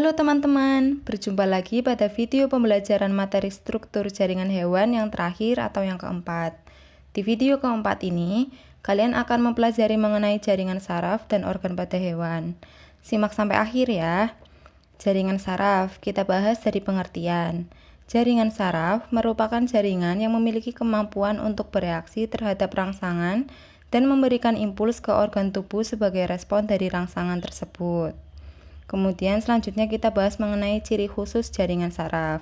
Halo teman-teman, berjumpa lagi pada video pembelajaran materi struktur jaringan hewan yang terakhir atau yang keempat. Di video keempat ini, kalian akan mempelajari mengenai jaringan saraf dan organ pada hewan. Simak sampai akhir ya. Jaringan saraf, kita bahas dari pengertian. Jaringan saraf merupakan jaringan yang memiliki kemampuan untuk bereaksi terhadap rangsangan dan memberikan impuls ke organ tubuh sebagai respon dari rangsangan tersebut. Kemudian selanjutnya kita bahas mengenai ciri khusus jaringan saraf.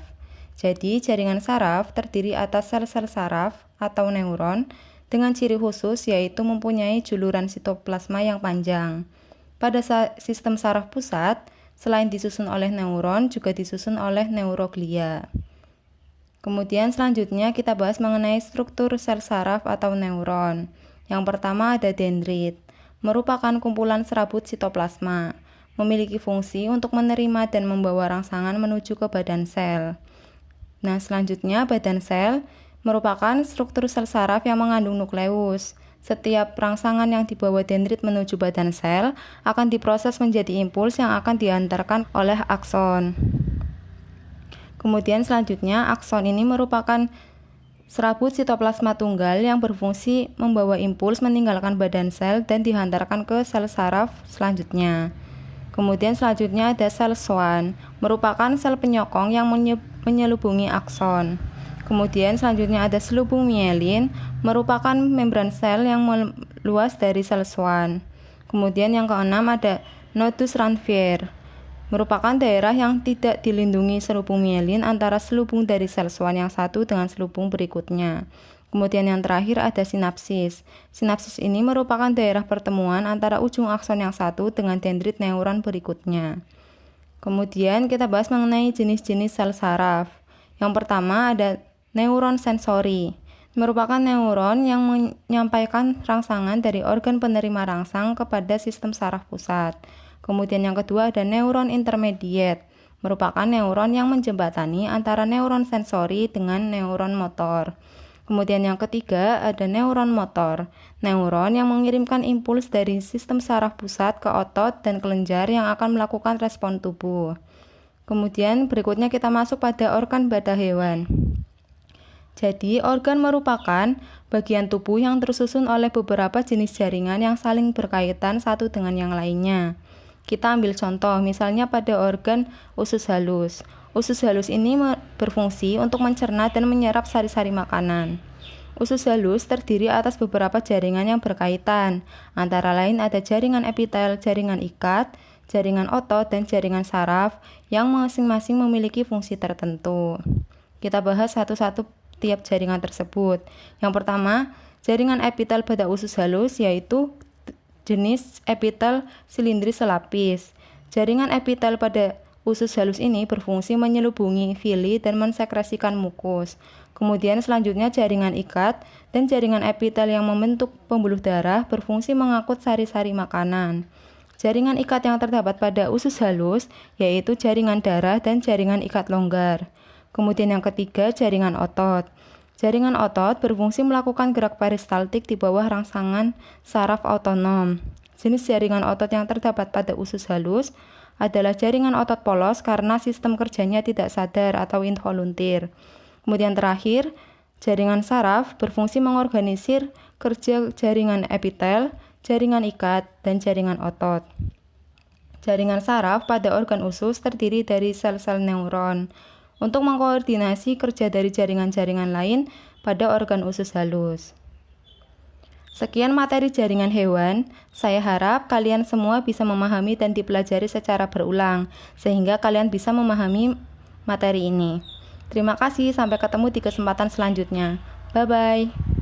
Jadi jaringan saraf terdiri atas sel-sel saraf atau neuron dengan ciri khusus yaitu mempunyai juluran sitoplasma yang panjang. Pada sistem saraf pusat, selain disusun oleh neuron juga disusun oleh neuroglia. Kemudian selanjutnya kita bahas mengenai struktur sel saraf atau neuron. Yang pertama ada dendrit, merupakan kumpulan serabut sitoplasma. Memiliki fungsi untuk menerima dan membawa rangsangan menuju ke badan sel. Nah, selanjutnya badan sel merupakan struktur sel saraf yang mengandung nukleus. Setiap rangsangan yang dibawa dendrit menuju badan sel akan diproses menjadi impuls yang akan diantarkan oleh akson. Kemudian selanjutnya akson ini merupakan serabut sitoplasma tunggal yang berfungsi membawa impuls meninggalkan badan sel dan dihantarkan ke sel saraf selanjutnya. Kemudian selanjutnya ada sel Schwann, merupakan sel penyokong yang menyelubungi akson. Kemudian selanjutnya ada selubung mielin, merupakan membran sel yang meluas dari sel Schwann. Kemudian yang keenam ada nodus Ranvier, merupakan daerah yang tidak dilindungi selubung mielin antara selubung dari sel Schwann yang satu dengan selubung berikutnya. Kemudian yang terakhir ada sinapsis. Sinapsis ini merupakan daerah pertemuan antara ujung akson yang satu dengan dendrit neuron berikutnya. Kemudian kita bahas mengenai jenis-jenis sel saraf. Yang pertama ada neuron sensori, merupakan neuron yang menyampaikan rangsangan dari organ penerima rangsang kepada sistem saraf pusat. Kemudian yang kedua ada neuron intermediate, merupakan neuron yang menjembatani antara neuron sensori dengan neuron motor. Kemudian yang ketiga ada neuron motor, neuron yang mengirimkan impuls dari sistem saraf pusat ke otot dan kelenjar yang akan melakukan respon tubuh. Kemudian berikutnya kita masuk pada organ pada hewan. Jadi organ merupakan bagian tubuh yang tersusun oleh beberapa jenis jaringan yang saling berkaitan satu dengan yang lainnya. Kita ambil contoh, misalnya pada organ usus halus. Usus halus ini berfungsi untuk mencerna dan menyerap sari-sari makanan. Usus halus terdiri atas beberapa jaringan yang berkaitan, antara lain ada jaringan epitel, jaringan ikat, jaringan otot, dan jaringan saraf yang masing-masing memiliki fungsi tertentu. Kita bahas satu-satu tiap jaringan tersebut. Yang pertama, jaringan epitel pada usus halus yaitu jenis epitel silindris selapis. Jaringan epitel pada usus halus ini berfungsi menyelubungi vili dan mensekresikan mukus. Kemudian selanjutnya jaringan ikat dan jaringan epitel yang membentuk pembuluh darah berfungsi mengangkut sari-sari makanan. Jaringan ikat yang terdapat pada usus halus yaitu jaringan darah dan jaringan ikat longgar. Kemudian yang ketiga jaringan otot. Jaringan otot berfungsi melakukan gerak peristaltik di bawah rangsangan saraf autonom. Jenis jaringan otot yang terdapat pada usus halus adalah jaringan otot polos karena sistem kerjanya tidak sadar atau involuntir. Kemudian terakhir, jaringan saraf berfungsi mengorganisir kerja jaringan epitel, jaringan ikat, dan jaringan otot. Jaringan saraf pada organ usus terdiri dari sel-sel neuron untuk mengkoordinasi kerja dari jaringan-jaringan lain pada organ usus halus. Sekian materi jaringan hewan, saya harap kalian semua bisa memahami dan dipelajari secara berulang, sehingga kalian bisa memahami materi ini. Terima kasih, sampai ketemu di kesempatan selanjutnya. Bye-bye.